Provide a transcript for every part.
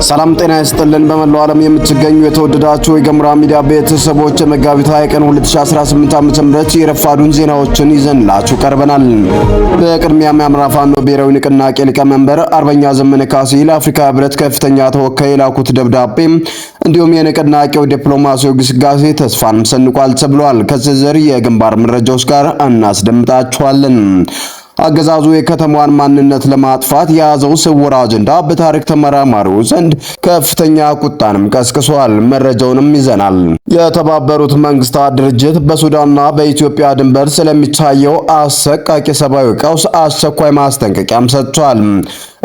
ሰላም ጤና ይስጥልን። በመላው ዓለም የምትገኙ የተወደዳችሁ የገሞራ ሚዲያ ቤተሰቦች መጋቢት 20 ቀን 2018 ዓ.ም የረፋዱን ዜናዎችን ይዘንላችሁ ቀርበናል። በቅድሚያም የአማራ ፋኖ ብሔራዊ ንቅናቄ ሊቀመንበር አርበኛ ዘመነ ካሴ ለአፍሪካ ህብረት ከፍተኛ ተወካይ የላኩት ደብዳቤ እንዲሁም የንቅናቄው ዲፕሎማሲያዊ ግስጋሴ ተስፋን ሰንቋል ተብሏል። ከዝርዝር የግንባር መረጃዎች ጋር እናስደምጣችኋለን። አገዛዙ የከተማዋን ማንነት ለማጥፋት የያዘው ስውር አጀንዳ በታሪክ ተመራማሪዎች ዘንድ ከፍተኛ ቁጣንም ቀስቅሷል። መረጃውንም ይዘናል። የተባበሩት መንግስታት ድርጅት በሱዳንና በኢትዮጵያ ድንበር ስለሚታየው አሰቃቂ ሰብአዊ ቀውስ አስቸኳይ ማስጠንቀቂያም ሰጥቷል።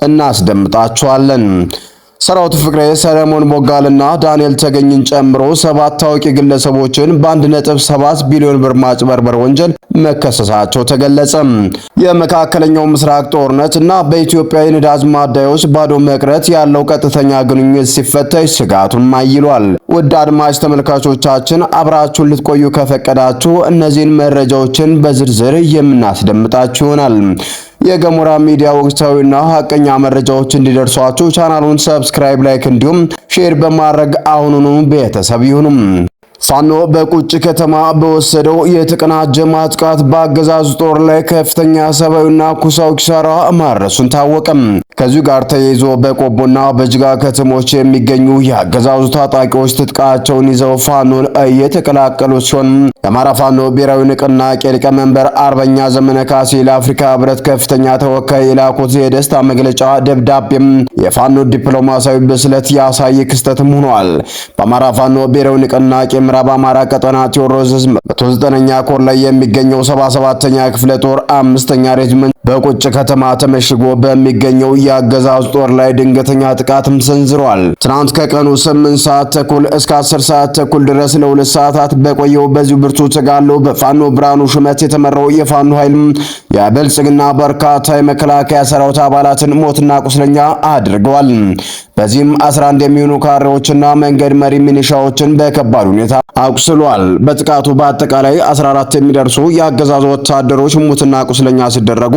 እናስደምጣችኋለን። ሰራዊት ፍቅሬ፣ ሰለሞን ቦጋልና ዳንኤል ተገኝን ጨምሮ 7 ታዋቂ ግለሰቦችን በ1.7 ቢሊዮን ብር ማጭበርበር ወንጀል መከሰሳቸው ተገለጸ። የመካከለኛው ምስራቅ ጦርነት እና በኢትዮጵያ የነዳጅ ማደያዎች ባዶ መቅረት ያለው ቀጥተኛ ግንኙነት ሲፈተሽ ስጋቱን ማይሏል። ውድ አድማጭ ተመልካቾቻችን አብራችሁን ልትቆዩ ከፈቀዳችሁ እነዚህን መረጃዎችን በዝርዝር የምናስደምጣችሁ ይሆናል። የገሞራ ሚዲያ ወቅታዊና ሐቀኛ መረጃዎች እንዲደርሷችሁ ቻናሉን ሰብስክራይብ፣ ላይክ እንዲሁም ሼር በማድረግ አሁኑኑ ቤተሰብ ይሁኑ። ፋኖ በቁጭ ከተማ በወሰደው የተቀናጀ ማጥቃት በአገዛዙ ጦር ላይ ከፍተኛ ሰብአዊና ቁሳዊ ኪሳራ ማድረሱን ታወቀም። ከዚሁ ጋር ተያይዞ በቆቦና በጅጋ ከተሞች የሚገኙ የአገዛዙ ታጣቂዎች ትጥቃቸውን ይዘው ፋኖን እየተቀላቀሉ ሲሆን የአማራ ፋኖ ብሔራዊ ንቅናቄ ሊቀመንበር አርበኛ ዘመነ ካሴ ለአፍሪካ ህብረት ከፍተኛ ተወካይ የላኩት የደስታ መግለጫ ደብዳቤም የፋኖ ዲፕሎማሲያዊ ብስለት ያሳየ ክስተትም ሆኗል። በአማራ ፋኖ ብሔራዊ ንቅናቄ ምዕራብ አማራ ቀጠና ቴዎድሮስ 109ኛ ኮር ላይ የሚገኘው 77ኛ ክፍለ ጦር 5ኛ ሬጅመንት በቁጭ ከተማ ተመሽጎ በሚገኘው የአገዛዙ ጦር ላይ ድንገተኛ ጥቃትም ሰንዝሯል። ትናንት ከቀኑ 8 ሰዓት ተኩል እስከ 10 ሰዓት ተኩል ድረስ ለ2 ሰዓታት በቆየው በዚሁ ብርቱ ተጋድሎ በፋኖ ብርሃኑ ሹመት የተመራው የፋኖ ኃይል የብልጽግና በርካታ የመከላከያ ሰራዊት አባላትን ሞትና ቁስለኛ አድርገዋል። በዚህም 11 የሚሆኑ ካሬዎችና መንገድ መሪ ሚኒሻዎችን በከባድ ሁኔታ አቁስሏል። በጥቃቱ በአጠቃላይ 14 የሚደርሱ የአገዛዙ ወታደሮች ሙትና ቁስለኛ ሲደረጉ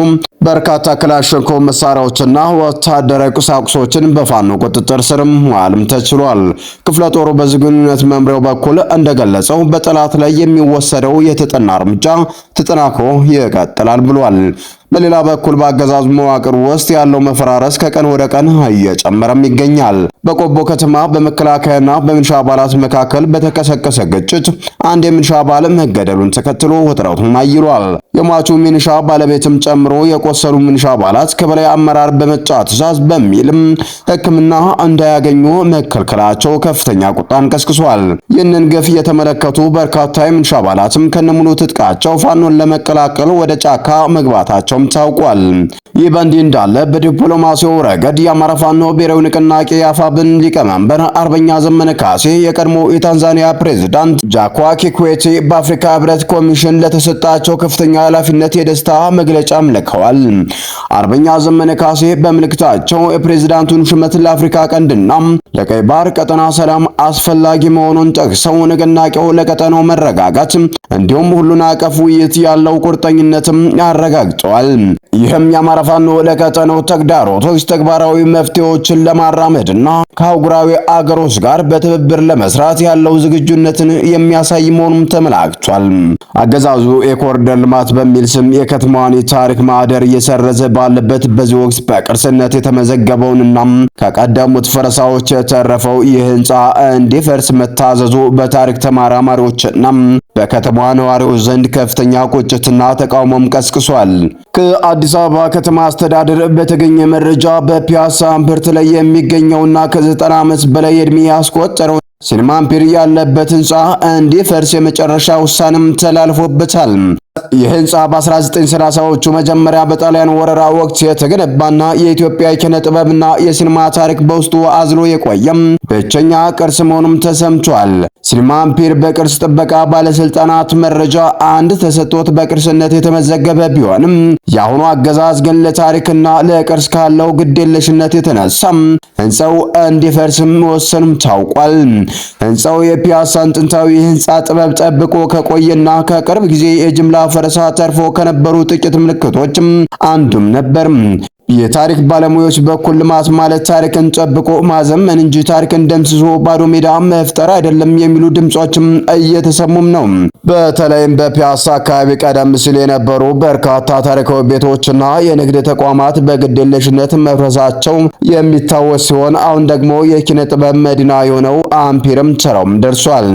በርካታ ክላሽንኮቭ መሳሪያዎችና ወታደራዊ ቁሳቁሶችን በፋኖ ቁጥጥር ስር ማዋልም ተችሏል። ክፍለ ጦሩ በዚህ ግንኙነት መምሪያው በኩል እንደገለጸው በጠላት ላይ የሚወሰደው የተጠና እርምጃ ተጠናክሮ ይቀጥላል ብሏል። በሌላ በኩል በአገዛዙ መዋቅር ውስጥ ያለው መፈራረስ ከቀን ወደ ቀን እየጨመረም ይገኛል። በቆቦ ከተማ በመከላከያና በሚሊሻ አባላት መካከል በተቀሰቀሰ ግጭት አንድ የሚሊሻ አባል መገደሉን ተከትሎ ውጥረቱም አይሏል። የሟቹ ሚሊሻ ባለቤትም ጨምሮ የቆሰሉ ሚሊሻ አባላት ከበላይ አመራር በመጣ ትዕዛዝ በሚልም ሕክምና እንዳያገኙ መከልከላቸው ከፍተኛ ቁጣን ቀስቅሷል። ይህንን ግፍ የተመለከቱ በርካታ የሚሊሻ አባላትም ከነሙሉ ትጥቃቸው ፋኖን ለመቀላቀል ወደ ጫካ መግባታቸው ታውቋል። ይህ በእንዲህ እንዳለ በዲፕሎማሲያው ረገድ የአማራ ፋኖ ብሔራዊ ንቅናቄ አፋብን ሊቀመንበር አርበኛ ዘመነ ካሴ የቀድሞ የታንዛኒያ ፕሬዝዳንት ጃክዋ ኪክዌቲ በአፍሪካ ህብረት ኮሚሽን ለተሰጣቸው ከፍተኛ ኃላፊነት የደስታ መግለጫም ልከዋል። አርበኛ ዘመነ ካሴ በመልእክታቸው የፕሬዝዳንቱን ሹመት ለአፍሪካ ቀንድና ለቀይ ባህር ቀጠና ሰላም አስፈላጊ መሆኑን ጠቅሰው ንቅናቄው ለቀጠናው መረጋጋት እንዲሁም ሁሉን አቀፍ ውይይት ያለው ቁርጠኝነትም አረጋግጠዋል። ይህም የአማራ ፋኖ ለቀጠናው ተግዳሮቶች ተግባራዊ መፍትሄዎችን ለማራመድና ከአህጉራዊ አገሮች ጋር በትብብር ለመስራት ያለው ዝግጁነትን የሚያሳይ መሆኑን ተመላክቷል። አገዛዙ የኮሪደር ልማት በሚል ስም የከተማዋን የታሪክ ማህደር እየሰረዘ ባለበት በዚህ ወቅት በቅርስነት የተመዘገበውንና ከቀደሙት ፈረሳዎች የተረፈው ይህ ህንፃ እንዲፈርስ መታዘዙ በታሪክ ተመራማሪዎችና በከተማዋ ነዋሪዎች ዘንድ ከፍተኛ ቁጭትና ተቃውሞም ቀስቅሷል። ከአዲስ አበባ ከተማ አስተዳደር በተገኘ መረጃ በፒያሳ እምብርት ላይ የሚገኘውና ከ90 ዓመት በላይ ዕድሜ ያስቆጠረው ሲኒማ ኢምፒር ያለበት ህንፃ እንዲፈርስ የመጨረሻ ውሳኔም ተላልፎበታል። ይህ ህንፃ በ1930ዎቹ መጀመሪያ በጣሊያን ወረራ ወቅት የተገነባና የኢትዮጵያ የኪነ ጥበብና የሲኒማ ታሪክ በውስጡ አዝሎ የቆየም ብቸኛ ቅርስ መሆኑም ተሰምቷል። ሲኒማ ኢምፒር በቅርስ ጥበቃ ባለስልጣናት መረጃ አንድ ተሰጥቶት በቅርስነት የተመዘገበ ቢሆንም የአሁኑ አገዛዝ ግን ለታሪክና ለቅርስ ካለው ግዴለሽነት የተነሳ ህንፃው እንዲፈርስም መወሰኑም ታውቋል። ህንፃው የፒያሳን ጥንታዊ ህንፃ ጥበብ ጠብቆ ከቆየና ከቅርብ ጊዜ የጅምላ ፈረሳ ተርፎ ከነበሩ ጥቂት ምልክቶችም አንዱም ነበር። የታሪክ ባለሙያዎች በኩል ልማት ማለት ታሪክን ጠብቆ ማዘመን እንጂ ታሪክን ደምስሶ ባዶ ሜዳ መፍጠር አይደለም የሚሉ ድምጾችም እየተሰሙም ነው። በተለይም በፒያሳ አካባቢ ቀደም ሲል የነበሩ በርካታ ታሪካዊ ቤቶችና የንግድ ተቋማት በግዴለሽነት መፍረሳቸው የሚታወስ ሲሆን አሁን ደግሞ የኪነ ጥበብ መዲና የሆነው አምፒርም ተራውም ደርሷል።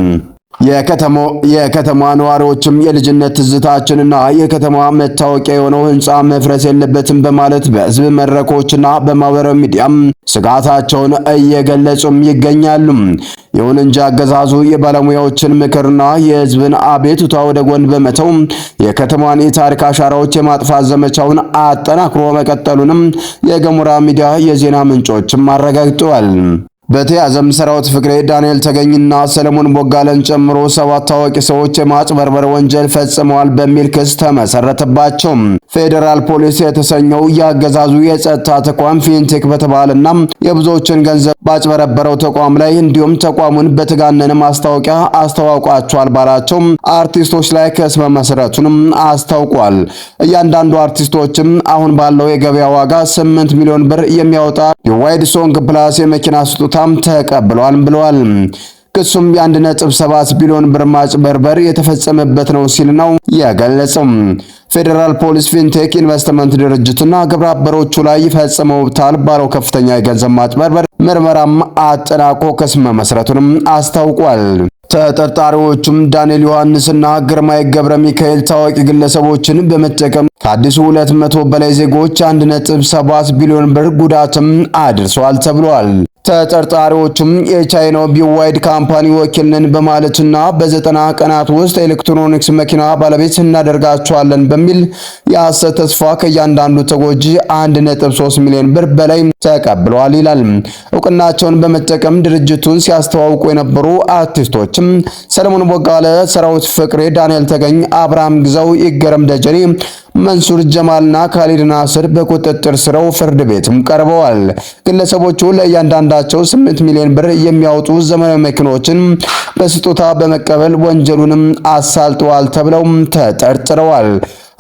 የከተማ ነዋሪዎችም የልጅነት ትዝታችንና የከተማ መታወቂያ የሆነው ህንፃ መፍረስ የለበትም በማለት በህዝብ መድረኮችና በማህበራዊ ሚዲያም ስጋታቸውን እየገለጹም ይገኛሉ። ይሁን እንጂ አገዛዙ የባለሙያዎችን ምክርና የህዝብን አቤቱታ ወደ ጎን በመተው የከተማዋን የታሪክ አሻራዎች የማጥፋት ዘመቻውን አጠናክሮ መቀጠሉንም የገሞራ ሚዲያ የዜና ምንጮችም አረጋግጠዋል። በተያዘም ሰራዊት ፍቅሬ፣ ዳንኤል ተገኝና ሰለሞን ቦጋለን ጨምሮ 7 ታዋቂ ሰዎች የማጭበርበር ወንጀል ፈጽመዋል በሚል ክስ ተመሰረተባቸው። ፌዴራል ፖሊስ የተሰኘው የአገዛዙ የጸጥታ ተቋም ፊንቴክ በተባለና የብዙዎችን ገንዘብ ባጭበረበረው ተቋም ላይ እንዲሁም ተቋሙን በተጋነነ ማስታወቂያ አስተዋውቋቸዋል ባላቸው አርቲስቶች ላይ ክስ መመስረቱንም አስታውቋል። እያንዳንዱ አርቲስቶችም አሁን ባለው የገበያ ዋጋ 8 ሚሊዮን ብር የሚያወጣ የዋይድ ሶንግ ፕላስ የመኪና ስጦታ ተቀብሏል ብለዋል። ክሱም የ1.7 ቢሊዮን ብር ማጭበርበር የተፈጸመበት ነው ሲል ነው የገለጸው። ፌዴራል ፖሊስ ፊንቴክ ኢንቨስትመንት ድርጅትና ግብረ አበሮቹ ላይ ይፈጽመውታል ባለው ከፍተኛ የገንዘብ ማጭበርበር ምርመራም አጠናቆ ክስ መመስረቱንም አስታውቋል። ተጠርጣሪዎቹም ዳንኤል ዮሐንስና ግርማይ ገብረ ሚካኤል ታዋቂ ግለሰቦችን በመጠቀም ከአዲሱ 200 በላይ ዜጎች 1.7 ቢሊዮን ብር ጉዳትም አድርሰዋል ተብሏል። ተጠርጣሪዎቹም የቻይናው ቢዋይድ ካምፓኒ ወኪል ነን በማለትና በ90 ቀናት ውስጥ ኤሌክትሮኒክስ መኪና ባለቤት እናደርጋቸዋለን በሚል የሐሰት ተስፋ ከእያንዳንዱ ተጎጂ 1.3 ሚሊዮን ብር በላይ ተቀብለዋል ይላል። እውቅናቸውን በመጠቀም ድርጅቱን ሲያስተዋውቁ የነበሩ አርቲስቶችም ሰለሞን ቦጋለ፣ ሰራዊት ፍቅሬ፣ ዳንኤል ተገኝ፣ አብርሃም ግዛው፣ ይገረም ደጀኔ፣ መንሱር ጀማልና ካሊድ ናስር በቁጥጥር ስር ፍርድ ቤትም ቀርበዋል። ግለሰቦቹ ለእያንዳንዳቸው 8 ሚሊዮን ብር የሚያወጡ ዘመናዊ መኪኖችን በስጦታ በመቀበል ወንጀሉንም አሳልጠዋል ተብለው ተጠርጥረዋል።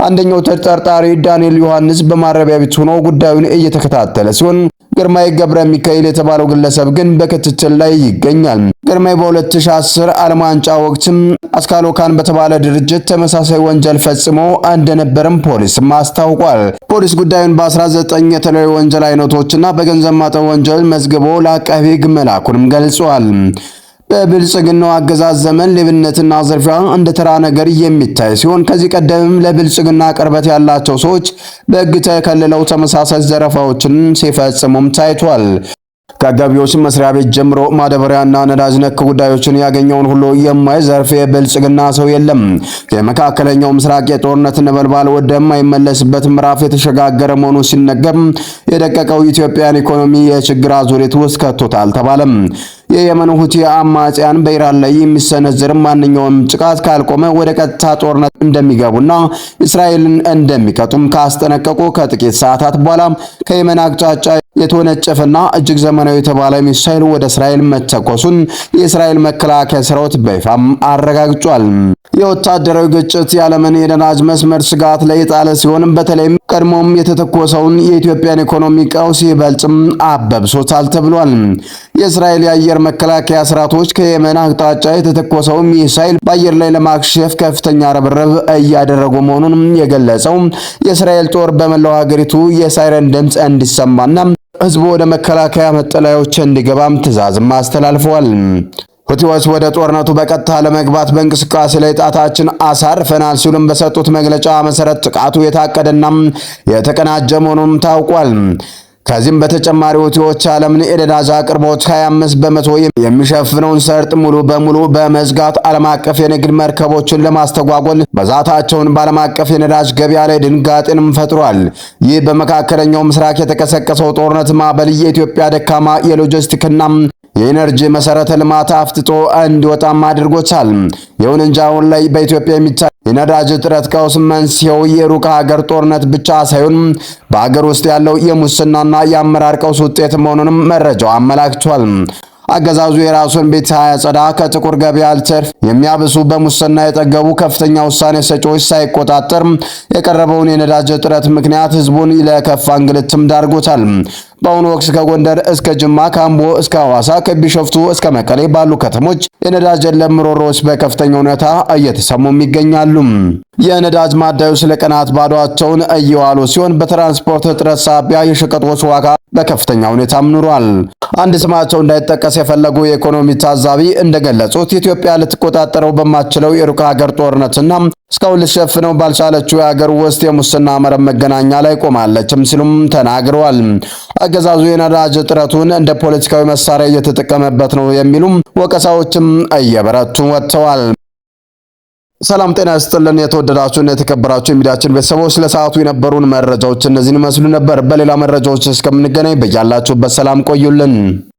አንደኛው ተጠርጣሪ ዳንኤል ዮሐንስ በማረቢያ ቤት ሆኖ ጉዳዩን እየተከታተለ ሲሆን ግርማይ ገብረ ሚካኤል የተባለው ግለሰብ ግን በክትትል ላይ ይገኛል። ግርማይ በ2010 ዓለም ዋንጫ ወቅትም አስካሎካን በተባለ ድርጅት ተመሳሳይ ወንጀል ፈጽሞ እንደነበርም ፖሊስም አስታውቋል። ፖሊስ ጉዳዩን በ19 የተለያዩ ወንጀል አይነቶችና በገንዘብ ማጠብ ወንጀል መዝግቦ ለአቃቤ ሕግ መላኩንም ገልጿል። በብልጽግናው አገዛዝ ዘመን ሌብነትና ዝርፊያ እንደ ተራ ነገር የሚታይ ሲሆን ከዚህ ቀደምም ለብልጽግና ቅርበት ያላቸው ሰዎች በሕግ ተከልለው ተመሳሳይ ዘረፋዎችን ሲፈጽሙም ታይቷል። ከገቢዎች መስሪያ ቤት ጀምሮ ማዳበሪያና ነዳጅ ነክ ጉዳዮችን ያገኘውን ሁሉ የማይዘርፍ የብልጽግና ሰው የለም። የመካከለኛው ምስራቅ የጦርነት ነበልባል ወደማይመለስበት ምዕራፍ የተሸጋገረ መሆኑ ሲነገር የደቀቀው ኢትዮጵያን ኢኮኖሚ የችግር አዙሪት ውስጥ ከቶታል ተባለም። የየመን ሁቲ አማጽያን በኢራን ላይ የሚሰነዘር ማንኛውም ጥቃት ካልቆመ ወደ ቀጥታ ጦርነት እንደሚገቡና እስራኤልን እንደሚቀጡም ካስጠነቀቁ ከጥቂት ሰዓታት በኋላ ከየመን አቅጣጫ የተወነጨፈና እጅግ ዘመናዊ የተባለ ሚሳኤል ወደ እስራኤል መተኮሱን የእስራኤል መከላከያ ሰራዊት በይፋም አረጋግጧል። የወታደራዊ ግጭት የዓለምን የነዳጅ መስመር ስጋት ላይ የጣለ ሲሆን በተለይም ቀድሞም የተተኮሰውን የኢትዮጵያን ኢኮኖሚ ቀውስ ይበልጥም አበብሶታል ተብሏል። የእስራኤል የአየር መከላከያ ስርዓቶች ከየመን አቅጣጫ የተተኮሰው ሚሳኤል በአየር ላይ ለማክሸፍ ከፍተኛ ርብርብ እያደረጉ መሆኑን የገለጸው የእስራኤል ጦር በመላው ሀገሪቱ የሳይረን ድምፅ እንዲሰማና ህዝቡ ወደ መከላከያ መጠለያዎች እንዲገባም ትዕዛዝም አስተላልፈዋል። ሁቲዎች ወደ ጦርነቱ በቀጥታ ለመግባት በእንቅስቃሴ ላይ ጣታችን አሳርፈናል ሲሉም በሰጡት መግለጫ መሰረት ጥቃቱ የታቀደና የተቀናጀ መሆኑን ታውቋል። ከዚህም በተጨማሪ ሁቲዎች ዓለምን የነዳጅ አቅርቦት 25 በመቶ የሚሸፍነውን ሰርጥ ሙሉ በሙሉ በመዝጋት ዓለም አቀፍ የንግድ መርከቦችን ለማስተጓጎል መዛታቸውን በዓለም አቀፍ የነዳጅ ገበያ ላይ ድንጋጤንም ፈጥሯል። ይህ በመካከለኛው ምስራቅ የተቀሰቀሰው ጦርነት ማዕበል የኢትዮጵያ ደካማ የሎጂስቲክና የኢነርጂ መሰረተ ልማት አፍጥጦ እንዲወጣም አድርጎታል። ይሁን እንጂ አሁን ላይ በኢትዮጵያ የሚታይ የነዳጅ እጥረት ቀውስ መንስኤው የሩቅ ሀገር ጦርነት ብቻ ሳይሆን በሀገር ውስጥ ያለው የሙስናና የአመራር ቀውስ ውጤት መሆኑንም መረጃው አመላክቷል። አገዛዙ የራሱን ቤት ሳያጸዳ ከጥቁር ገበያ አልተርፍ የሚያብሱ በሙስና የጠገቡ ከፍተኛ ውሳኔ ሰጪዎች ሳይቆጣጠር የቀረበውን የነዳጅ እጥረት ምክንያት ህዝቡን ለከፋ እንግልትም ዳርጎታል። በአሁኑ ወቅት ከጎንደር እስከ ጅማ፣ ከአምቦ እስከ ሐዋሳ፣ ከቢሾፍቱ እስከ መቀሌ ባሉ ከተሞች የነዳጅ ምሮሮች በከፍተኛ ሁኔታ እየተሰሙም ይገኛሉ። የነዳጅ ማደያዎች ለቀናት ባዶአቸውን እየዋሉ ሲሆን በትራንስፖርት እጥረት ሳቢያ የሸቀጦች ዋጋ በከፍተኛ ሁኔታም ኑሯል። አንድ ስማቸው እንዳይጠቀስ የፈለጉ የኢኮኖሚ ታዛቢ እንደገለጹት ኢትዮጵያ ልትቆጣጠረው በማትችለው የሩቅ ሀገር ጦርነትና እስካሁን ልትሸፍነው ባልቻለችው የሀገር ውስጥ የሙስና መረብ መገናኛ ላይ ቆማለችም ሲሉም ተናግረዋል። አገዛዙ የነዳጅ እጥረቱን እንደ ፖለቲካዊ መሳሪያ እየተጠቀመበት ነው የሚሉም ወቀሳዎችም እየበረቱ ወጥተዋል። ሰላም ጤና ይስጥልን። የተወደዳችሁና የተከበራችሁ የሚዲያችን ቤተሰቦች ለሰዓቱ የነበሩን መረጃዎች እነዚህን ይመስሉ ነበር። በሌላ መረጃዎች እስከምንገናኝ በያላችሁበት ሰላም ቆዩልን።